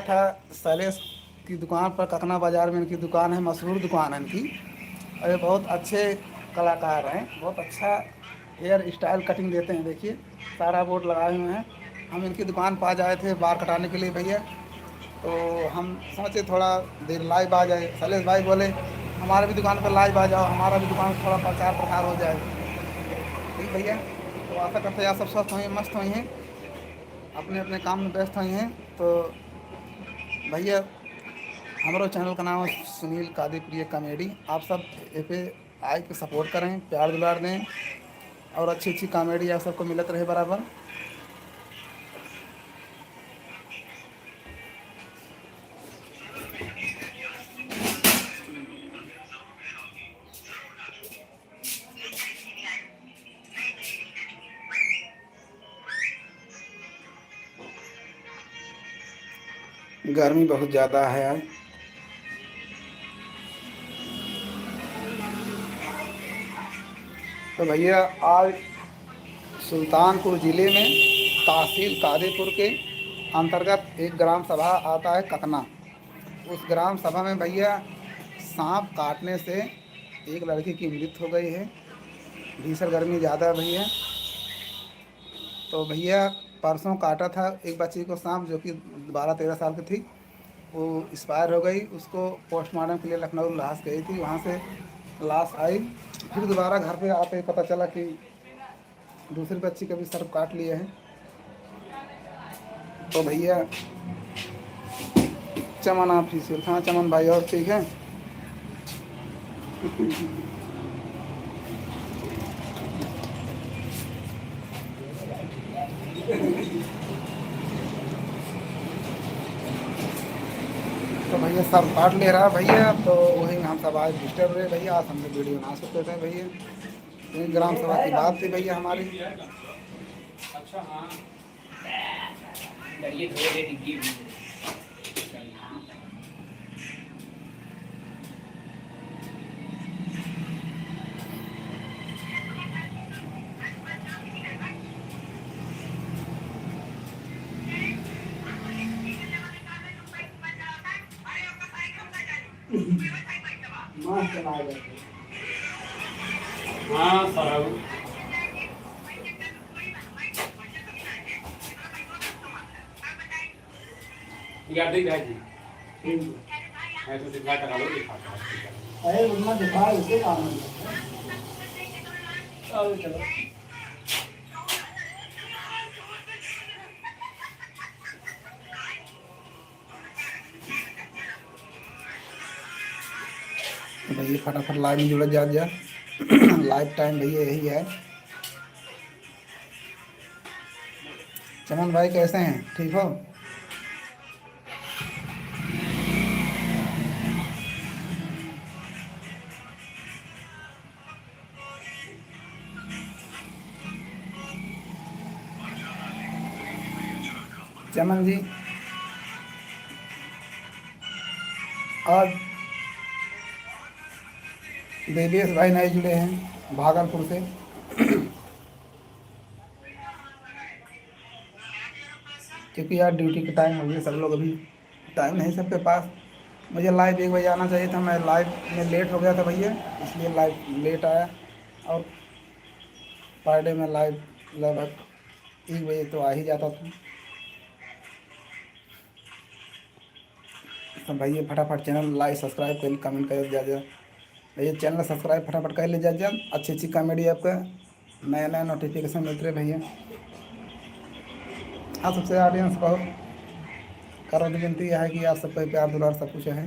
बैठा शैलेश की दुकान पर। ककना बाज़ार में इनकी दुकान है, मशहूर दुकान है इनकी। और ये बहुत अच्छे कलाकार हैं, बहुत अच्छा हेयर स्टाइल कटिंग देते हैं। देखिए सारा बोर्ड लगाए हुए हैं। हम इनकी दुकान पर आज आए थे बाल कटाने के लिए भैया, तो हम सोचे थोड़ा देर लाइव आ जाए। शैलेश भाई बोले हमारे भी दुकान पर लाइव आ जाओ, हमारा भी दुकान थोड़ा प्रचार प्रसार हो जाए। ठीक भैया, तो आशा करते हैं आप सब स्वस्थ हुई मस्त हुई हैं, अपने अपने काम में व्यस्त हुई हैं। तो भैया हमारे चैनल का नाम है सुनील कादी प्रिय कॉमेडी। आप सब ए पे आई के सपोर्ट करें, प्यार दुलार दें, और अच्छी अच्छी कॉमेडी आप सबको मिलत रहे बराबर। गर्मी बहुत ज़्यादा है आज। तो भैया आज सुल्तानपुर ज़िले में तहसील कादीपुर के अंतर्गत एक ग्राम सभा आता है ककना। उस ग्राम सभा में भैया सांप काटने से एक लड़की की मृत्यु हो गई है। भीषण गर्मी ज़्यादा है भैया। तो भैया परसों काटा था एक बच्ची को सांप, जो कि 12-13 साल की थी। वो एक्सपायर हो गई। उसको पोस्टमार्टम के लिए लखनऊ लाश गई थी, वहाँ से लाश आई। फिर दोबारा घर पे आते पता चला कि दूसरी बच्ची का भी सर काट लिए हैं। तो भैया चमन आप ही सिर्फ, हाँ चमन भाई और ठीक है। तो भैया सर काट ले रहा भैया, तो वही हम सब आज डिस्टर्ब रहे भैया। आज हम लोग वीडियो बना सकते थे भैया, तो ग्राम सभा की बात थी भैया हमारी। अच्छा हाँ, ये थोड़ी देर डिग्गी हाँ साहब याद नहीं है जी, है तो दिखा कर लो, दिखा कर अरे उतना दिखा इसे काम है। चलो चलो। तो भैया फटाफट लाइव में जुड़ जा लाइव टाइम भैया यही है। चमन भाई कैसे हैं, ठीक हो? चमन जी आज देवेश भाई नए जुड़े हैं भागलपुर से। क्योंकि यार ड्यूटी के टाइम हो गया, सब लोग अभी टाइम नहीं सबके पास। मुझे लाइव 1 बजे आना चाहिए था, मैं लाइव में लेट हो गया था भैया, इसलिए लाइव लेट आया। और पर डे में लाइव लगभग 1 बजे तो आ ही जाता था। तो भैया फटाफट चैनल लाइक सब्सक्राइब कर, कमेंट कर जा भैया। चैनल सब्सक्राइब फटाफट कर ले जा। अच्छी अच्छी कॉमेडी आपका नया नया नोटिफिकेशन मिलते रहे भैया। आप सबसे ऑडियंस को करो विनती है कि आप सबका प्यार दुलार सब कुछ है।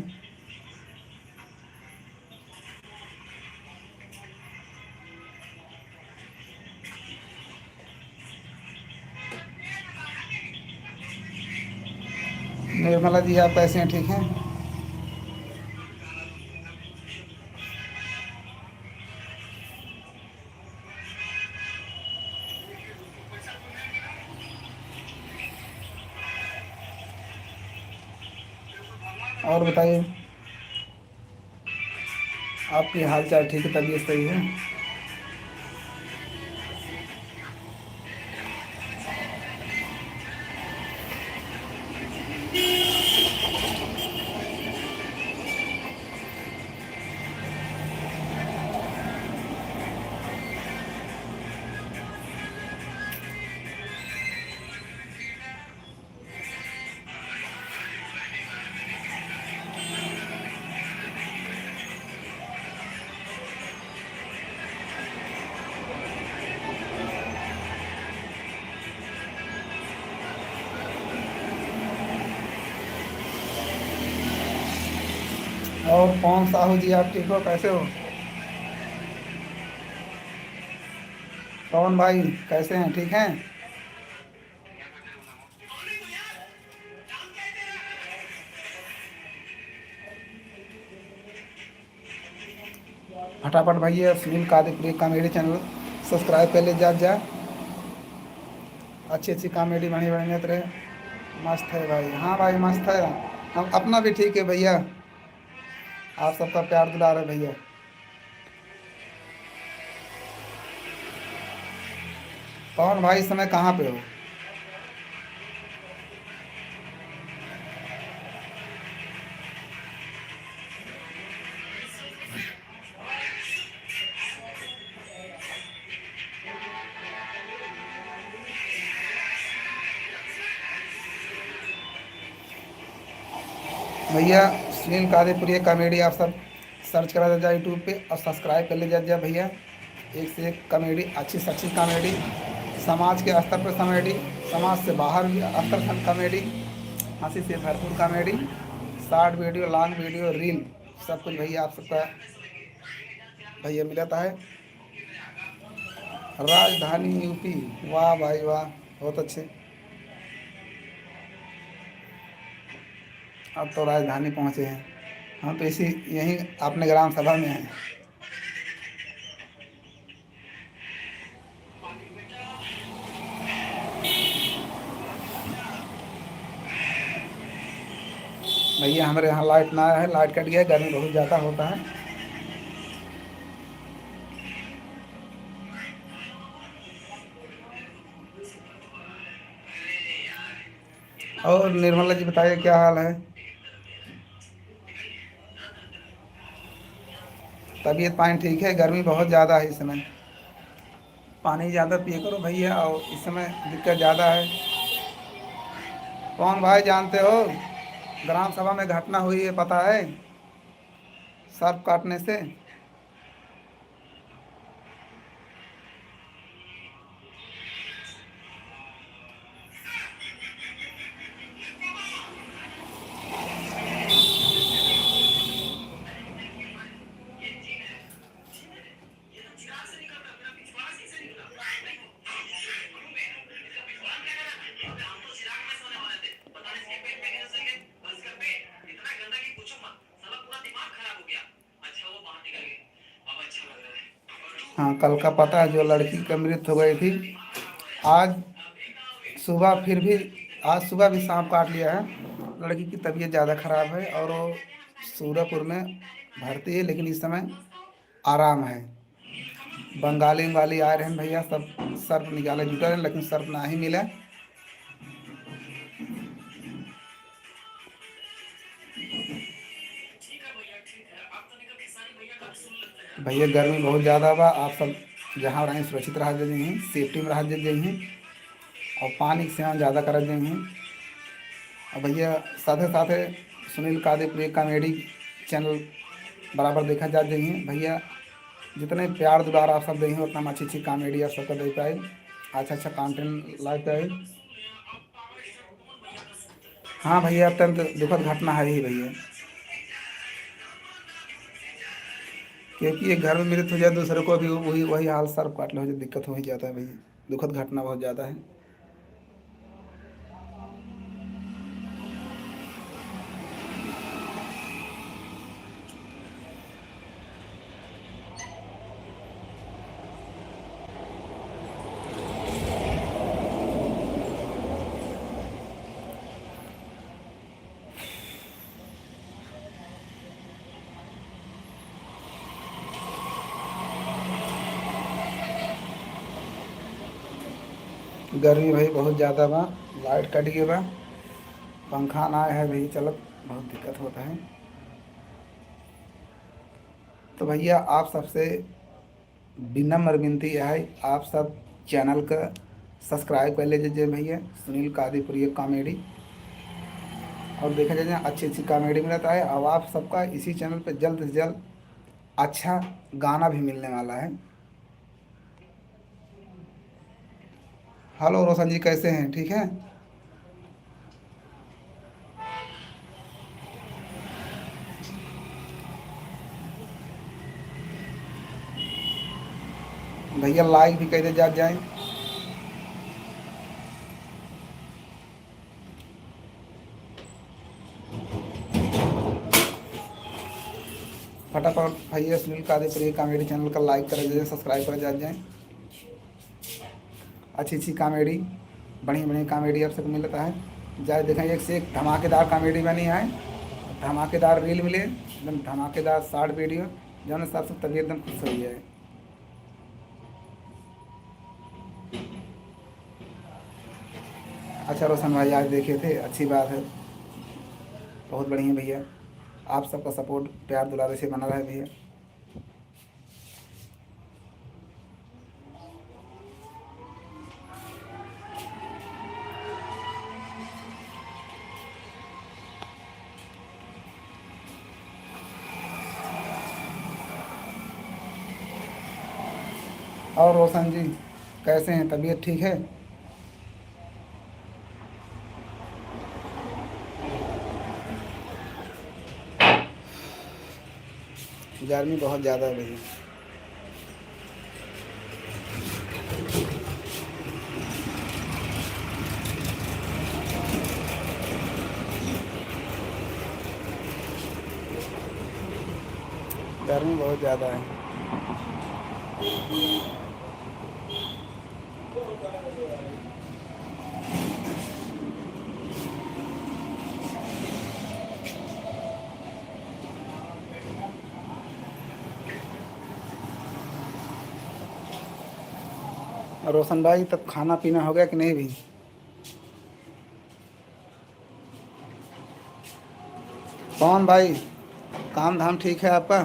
निर्मला जी आप कैसे हैं, ठीक हैं? और बताइए आपकी हाल चाल ठीक है, तबीयत सही है? और कौन साहू जी, आप ठीक हो, कैसे हो? कौन भाई, कैसे हैं, ठीक हैं? फटाफट भैया सुनील कादीपुरी कॉमेडी चैनल सब्सक्राइब कर ले जा। अच्छी अच्छी कॉमेडी बनी बढ़िया रहे। मस्त है भाई, हाँ भाई मस्त है। हम अपना भी ठीक है भैया। आप सबका प्यार दुलार है भैया। कौन भाई, इस समय कहाँ पे हो? भैया सुनील कादीपुरी कॉमेडी आप सब सर्च करा जा यूट्यूब पे और सब्सक्राइब कर ले जा भैया। एक से एक कॉमेडी, अच्छी से अच्छी कॉमेडी, समाज के स्तर पर कॉमेडी, समाज से बाहर भी स्तर पर कॉमेडी, हंसी से भरपूर comedy, short video, long video, reel, सब कुछ भैया आप सबका भैया मिलता है। राजधानी यूपी, वाह भाई वाह, बहुत अच्छे। अब तो राजधानी पहुँचे हैं। हम तो इसी यहीं अपने ग्राम सभा में हैं। भैया हमारे यहाँ लाइट ना है, लाइट कट गया है, गर्मी बहुत ज़्यादा होता है। और निर्मला जी बताइए क्या हाल है? तबीयत पानी ठीक है? गर्मी बहुत ज़्यादा है इस समय। पानी ज़्यादा पिए करो भैया, और इस समय दिक्कत ज़्यादा है। कौन भाई, जानते हो ग्राम सभा में घटना हुई है, पता है? सर्प काटने से। हाँ, कल का पता है, जो लड़की की मृत्यु हो गई थी। आज सुबह फिर भी, आज सुबह भी सांप काट लिया है। लड़की की तबीयत ज़्यादा खराब है और वो सूरजपुर में भर्ती है, लेकिन इस समय आराम है। बंगाली वंगाली आए रहे हैं भैया, सब सर्प निकाले जुटा रहे, लेकिन सर्प ना ही मिला। भैया गर्मी बहुत ज़्यादा बा, आप सब जहाँ रहें सुरक्षित रह जाइए, सेफ्टी में रह जाइए, और पानी के सेवन ज़्यादा कर जाइए। और भैया साथे साथे सुनील कादीपुरी कॉमेडी चैनल बराबर देखा जा जाइए भैया। जितने प्यार दुलार आप सब देंगे, उतना हम अच्छी अच्छी कॉमेडी आप सबको दे पाए, अच्छा अच्छा कंटेंट ला पाए। हाँ भैया, अत्यंत दुखद घटना है ही भैया, क्योंकि एक घर में मृत्यु हो जाए, दूसरे को भी वही वही हाल, सर काट लो, दिक्कत हो ही जाता है भैया। दुखद घटना बहुत ज़्यादा है। गर्मी भाई बहुत ज़्यादा बा, लाइट कट गई बा, पंखा ना है भाई, चलत बहुत दिक्कत होता है। तो भैया आप सबसे विनम्र विनती है, आप सब चैनल का सब्सक्राइब कर लीजिए भैया, सुनील कादीपुरी कॉमेडी, और देखा जाए अच्छी अच्छी कॉमेडी मिलता है। और आप सबका इसी चैनल पे जल्द से जल्द अच्छा गाना भी मिलने वाला है। हेलो रोशन जी, कैसे हैं, ठीक हैं? भैया लाइक भी कहते जा जाए। फटाफट भैया सुनील कादेपुरी कॉमेडी चैनल का लाइक कर जाए, सब्सक्राइब कर जा जाए। अच्छी अच्छी कॉमेडी, बढ़िया बढ़िया कॉमेडी आप सबको मिलता है। जाए देखें, एक से एक धमाकेदार कॉमेडी बनी है, धमाकेदार रील मिले, एकदम धमाकेदार शॉर्ट वीडियो, जो सब सब तबीयत एकदम खुश हो है। अच्छा रोशन भाई आज देखे थे, अच्छी बात है, बहुत बढ़िया भैया। आप सबका सपोर्ट प्यार दुलारे से बना रहे भैया। और रोशन जी कैसे हैं, तबीयत ठीक है? गर्मी बहुत ज़्यादा है भैया। गर्मी बहुत ज़्यादा है। रोशन भाई तब खाना पीना हो गया कि नहीं भी? कौन भाई, काम धाम ठीक है आपका?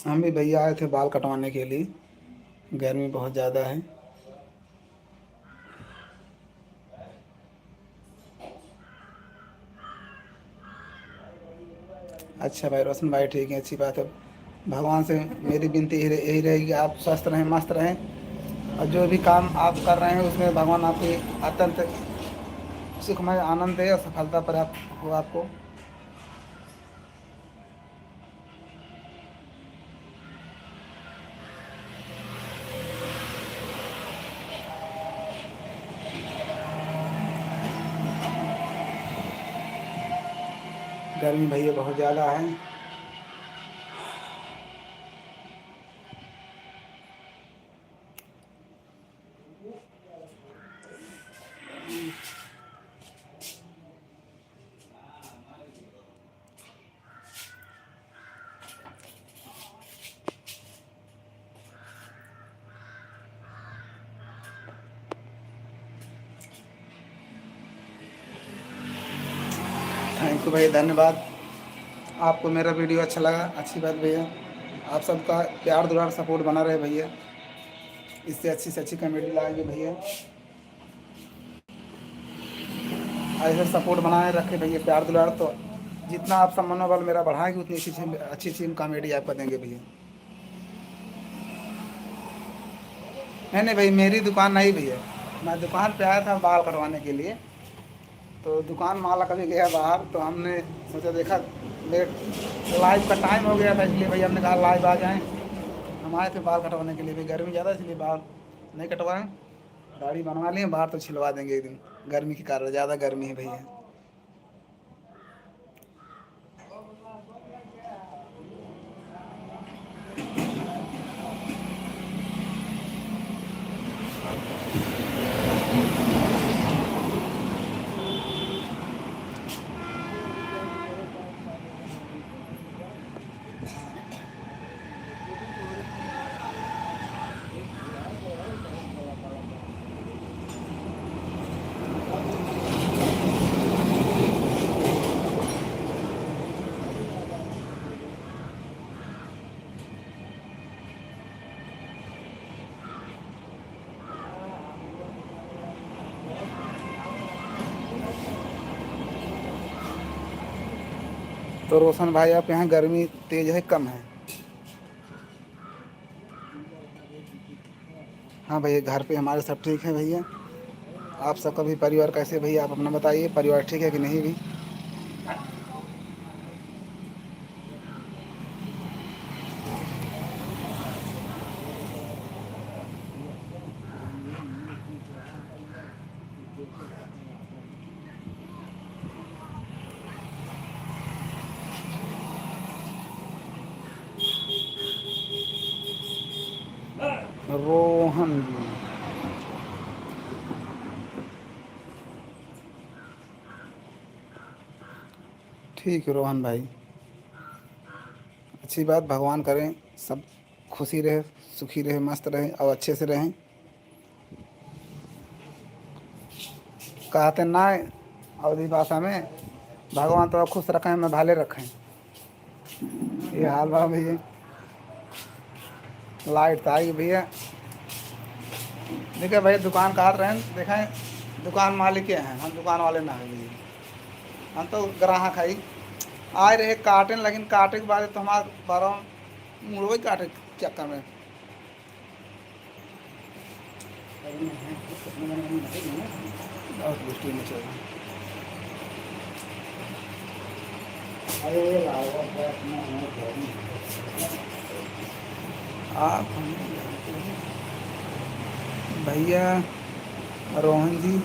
हम भी भैया आए थे बाल कटवाने के लिए, गर्मी बहुत ज़्यादा है। अच्छा भाई रोशन भाई ठीक है, अच्छी बात है। भगवान से मेरी विनती यही रहेगी, आप स्वस्थ रहें, मस्त रहें, और जो भी काम आप कर रहे हैं उसमें भगवान आपकी अत्यंत सुखमय आनंद दे और सफलता प्राप्त हो आपको। गर्मी भैया बहुत ज़्यादा है। थैंक यू भैया, धन्यवाद। आपको मेरा वीडियो अच्छा लगा, अच्छी बात भैया। आप सबका प्यार दुलार सपोर्ट बना रहे भैया, इससे अच्छी से अच्छी कॉमेडी लाएंगे भैया। ऐसे सपोर्ट बनाए रखे भैया, प्यार दुलार, तो जितना आप सब मनोबल मेरा बढ़ाएंगे उतनी अच्छी अच्छी कॉमेडी आपको देंगे भैया। नहीं नहीं भाई, मेरी दुकान नहीं भैया, मैं दुकान पे आया था बाल कटवाने के लिए, तो दुकान माला कभी गया बाहर, तो हमने सोचा देखा मेरे लाइव का टाइम हो गया था, इसलिए भैया हमने कहा लाइव आ जाएं। हम आए थे बाल कटवाने के लिए, भाई गर्मी ज़्यादा इसलिए बाल नहीं कटवाएं, दाढ़ी बनवा लिए, बाहर तो छिलवा देंगे एक दिन, गर्मी के कारण, ज़्यादा गर्मी है भैया। तो रोशन भाई आप यहाँ गर्मी तेज़ है कम है? हाँ भैया घर पे हमारे सब ठीक है भैया। आप सबका भी परिवार कैसे भैया, आप अपना बताइए, परिवार ठीक है कि नहीं भी। रोहन जी, ठीक है रोहन भाई, अच्छी बात, भगवान करें सब खुशी रहे, सुखी रहे, मस्त रहे और अच्छे से रहें। कहते ना अवधि भाषा में, भगवान तो खुश रखें मैं भाले रखें। ये हाल बा भैया। लाइट तो आई भैया। देखिए भैया दुकान काट रहे हैं, देखें दुकान मालिक के हैं, हम दुकान वाले ना है भैया, हम तो ग्राहक है। आए रहे काटे, लेकिन काटे के बाद तो हमारा बारह मुड़वे काटे के चक्कर में। बहुत मुश्किल में चल रहा है। आप भैया रोहन जी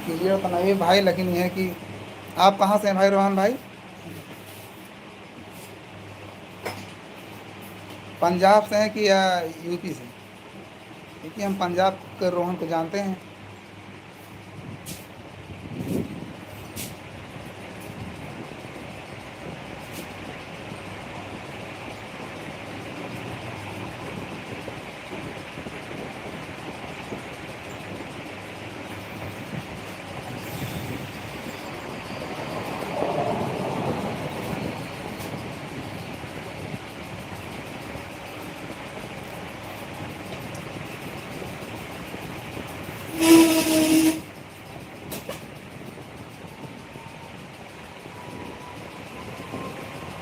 क्लियर तो नहीं भाई, लेकिन यह है कि आप कहाँ से हैं भाई रोहन भाई? पंजाब से हैं कि या यूपी से? क्योंकि हम पंजाब के रोहन को जानते हैं।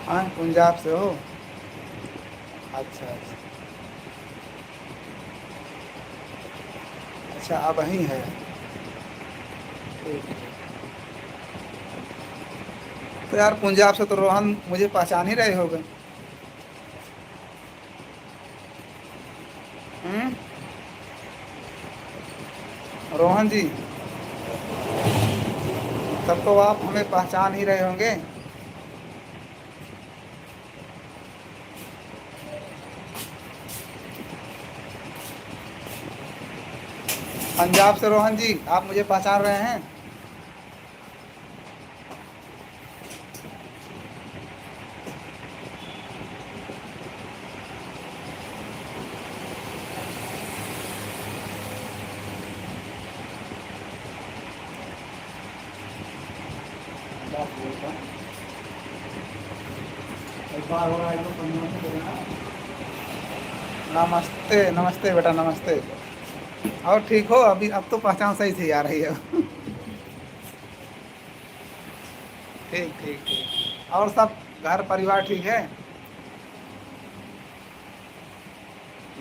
हाँ पंजाब से हो? अच्छा अच्छा। अच्छा अब वहीं है। ठीक है। तो यार पंजाब से तो रोहन मुझे पहचान ही रहे होगे। हम्म। रोहन जी, तब तो आप हमें पहचान ही रहे होंगे। पंजाब से रोहन जी, आप मुझे पहचान रहे हैं? नमस्ते नमस्ते बेटा, नमस्ते। और ठीक हो? अभी अब तो पहचान सही से आ रही है। ठीक ठीक ठीक। और सब घर परिवार ठीक है?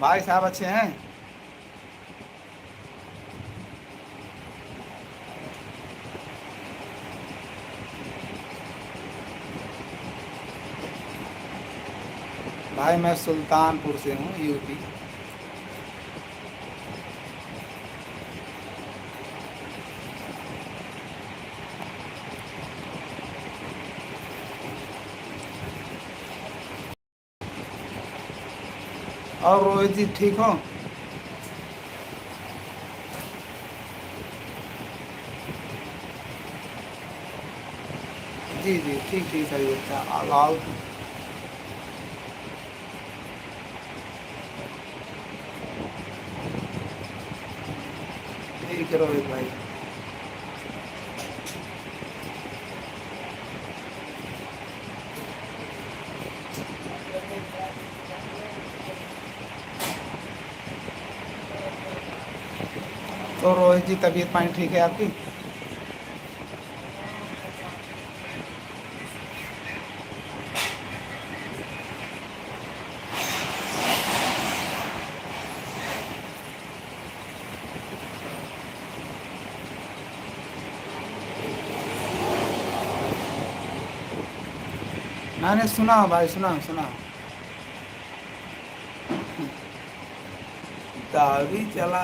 भाई साहब अच्छे हैं? भाई मैं सुल्तानपुर से हूँ, यूपी। और रोहित जी ठीक हो? जी जी ठीक ठीक सही, अच्छा लाल। ठीक है रोहित भाई। तो रोहित जी तबीयत पानी ठीक है आपकी? मैंने सुना भाई, सुना सुना। गाड़ी चला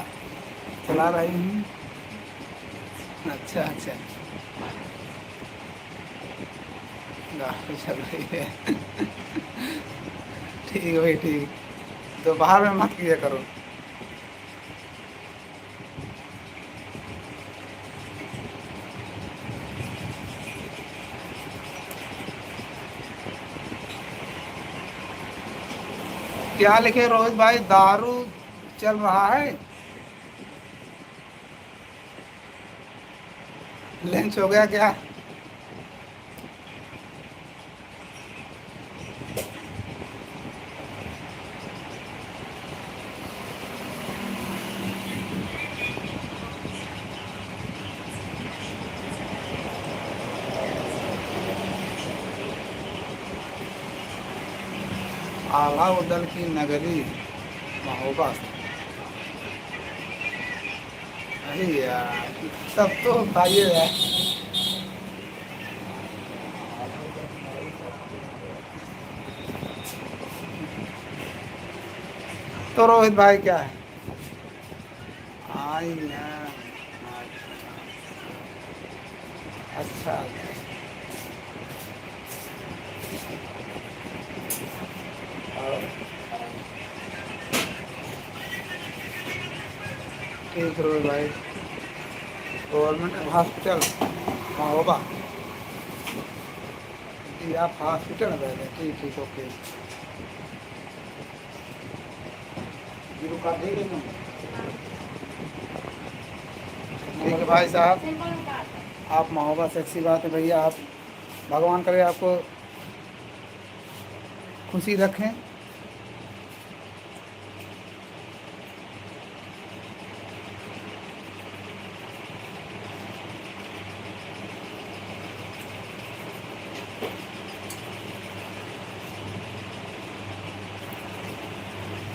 चला रही हूँ। अच्छा अच्छा। गाड़ी चल रही है। ठीक है भाई, ठीक। तो बाहर में मत किया करो। क्या लिखे रोहित भाई, दारू चल रहा है? लंच हो गया क्या? आला उदल की नगरी महोबा। अरे यार, तब तो भाई है। तो रोहित भाई क्या है? आई यार। अच्छा। और ठीक है रोहित भाई। Government hospital Mahoba. जी आप हॉस्पिटल में बैठे, ठीक ठीक, ओके। ये रुका देंगे तुम। ठीक है भाई साहब, आप महोबा से अच्छी बात है भैया। आप भगवान करे आपको खुशी रखें।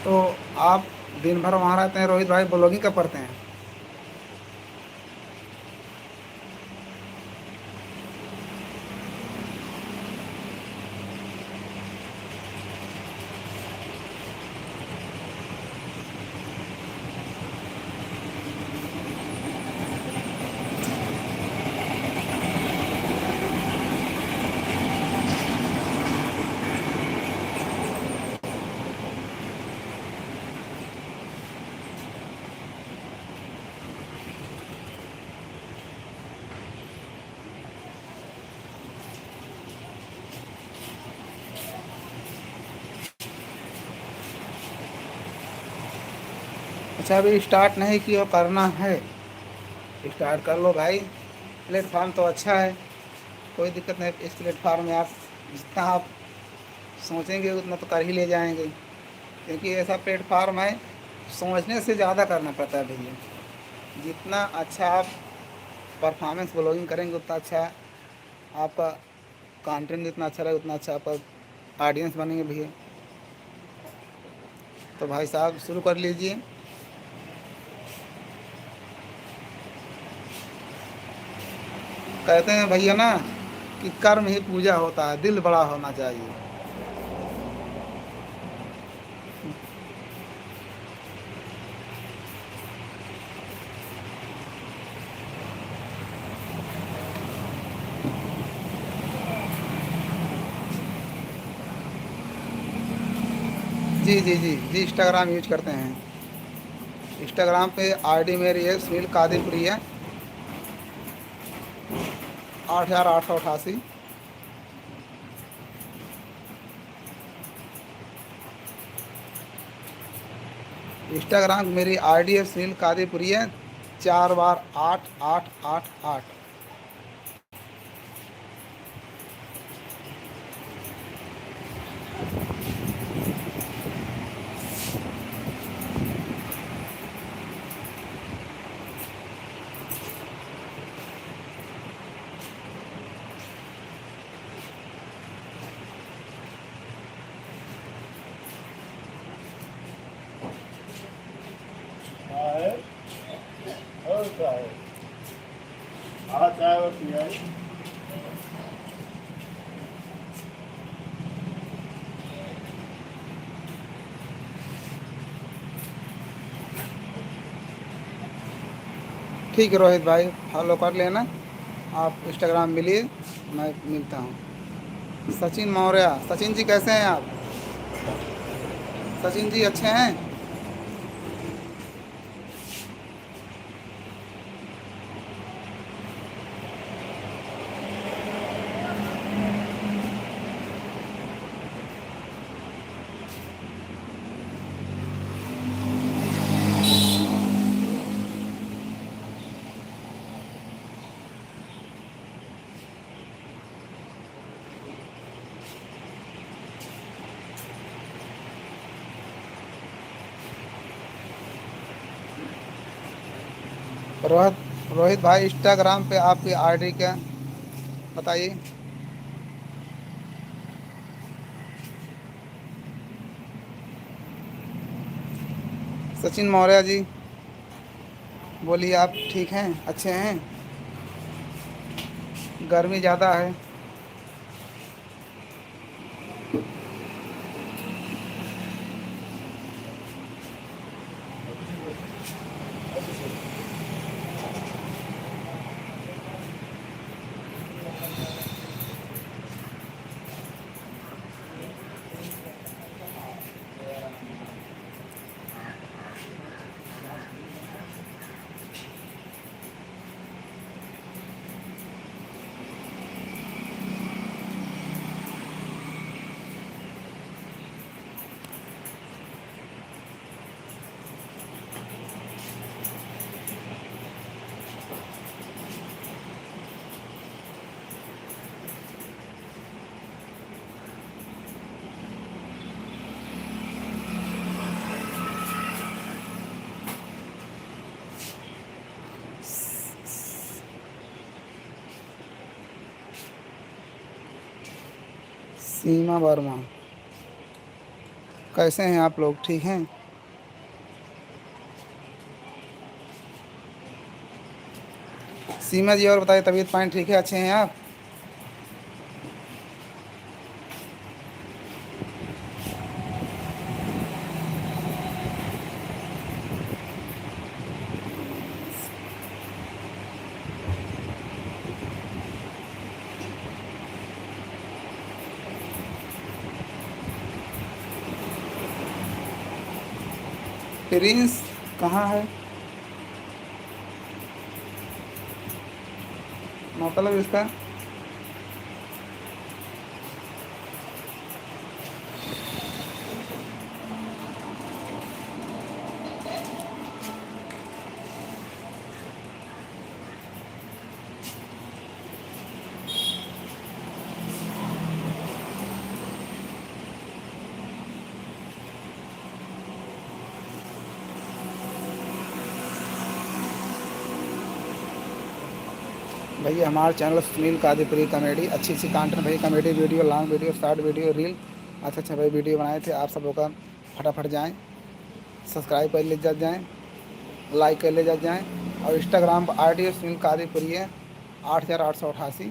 तो आप दिन भर वहाँ रहते हैं रोहित भाई, ब्लॉगिंग कब करते हैं? अच्छा, अभी स्टार्ट नहीं किया, करना है। स्टार्ट कर लो भाई। प्लेटफार्म तो अच्छा है, कोई दिक्कत नहीं। इस प्लेटफार्म में आप जितना आप सोचेंगे उतना तो कर ही ले जाएंगे, क्योंकि ऐसा प्लेटफार्म है, सोचने से ज़्यादा करना पड़ता है भैया। जितना अच्छा आप परफॉर्मेंस ब्लॉगिंग करेंगे उतना अच्छा आपका कंटेंट, जितना अच्छा रहेगा उतना अच्छा आपका ऑडियंस बनेंगे भैया। तो भाई साहब शुरू कर लीजिए। कहते हैं भैया ना कि कर्म ही पूजा होता है, दिल बड़ा होना चाहिए। जी जी जी जी, इंस्टाग्राम यूज करते हैं। इंस्टाग्राम पे आईडी मेरी है सुनील कादिरपुरी है, 8888। इंस्टाग्राम मेरी आईडी है सुनील कादिरपुरी है, 4 बार 8888। है और क्या है? हाँ चाय और पिया है। ठीक है रोहित भाई, फॉलो कर लेना। आप इंस्टाग्राम मिलिए, मैं मिलता हूँ। सचिन मौर्य, सचिन जी कैसे हैं आप? सचिन जी अच्छे हैं? रोहित रोहित भाई, इंस्टाग्राम पे आपकी आईडी क्या बताइए? सचिन मौर्य जी, बोलिए, आप ठीक हैं, अच्छे हैं? गर्मी ज़्यादा है। सीमा वर्मा, कैसे हैं आप लोग, ठीक हैं? सीमा जी और बताइए, तबीयत पानी ठीक है, अच्छे हैं आप? प्रिंस कहाँ है, मतलब इसका? भैया हमारा चैनल सुनील कादीपुरी कॉमेडी, अच्छी अच्छी कंटेंट भैया, comedy video, long video, short video, reel, अच्छा अच्छा भाई वीडियो बनाए थे। आप सब लोग का फटाफट जाएं, सब्सक्राइब कर ले जा जाएँ, लाइक कर ले जा जाएँ। और इंस्टाग्राम पर आई डी सुनील कादीपुरी है, 8888।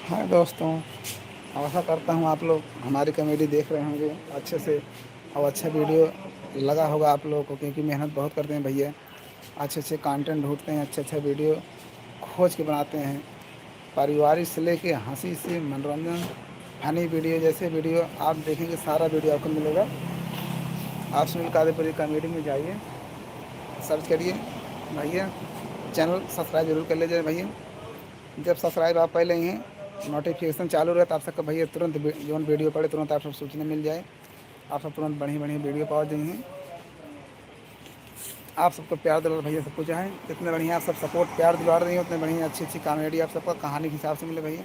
हाँ दोस्तों, आशा करता हूँ आप लोग हमारी कॉमेडी देख रहे होंगे अच्छे से, और अच्छा वीडियो लगा होगा आप लोगों को, क्योंकि मेहनत बहुत करते हैं भैया, अच्छे अच्छे कंटेंट ढूंढते हैं, अच्छे अच्छा वीडियो खोज के बनाते हैं, पारिवारिक से लेके हंसी से मनोरंजन, फनी वीडियो, जैसे वीडियो आप देखेंगे सारा वीडियो आपको मिलेगा। आप सुनील कादीपुरी कॉमेडी में जाइए, सर्च करिए भैया, चैनल सब्सक्राइब जरूर कर लीजिए भैया। जब सब्सक्राइब आप पहले ही हैं, नोटिफिकेशन चालू रहता आप सबका भैया, तुरंत जो वीडियो पड़े तुरंत आप सब सूचना मिल जाए, आप सब तुरंत बढ़िया बढ़िया वीडियो पा देंगे। आप सबको प्यार दिला भैया, सब कुछ है, इतने बढ़िया आप सब सपोर्ट प्यार दिला रहे हैं, उतने बढ़िया अच्छी अच्छी कॉमेडी आप सबका कहानी के हिसाब से मिले भैया।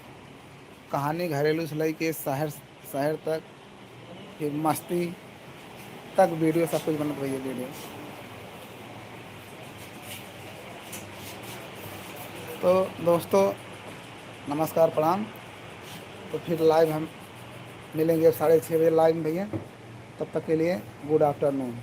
कहानी घरेलू से लेके शहर शहर तक, फिर मस्ती तक वीडियो, सब कुछ बनत भैया वीडियो। तो दोस्तों नमस्कार प्रणाम। तो फिर लाइव हम मिलेंगे 6:30 बजे लाइव में भैया। तब तक के लिए गुड आफ्टरनून।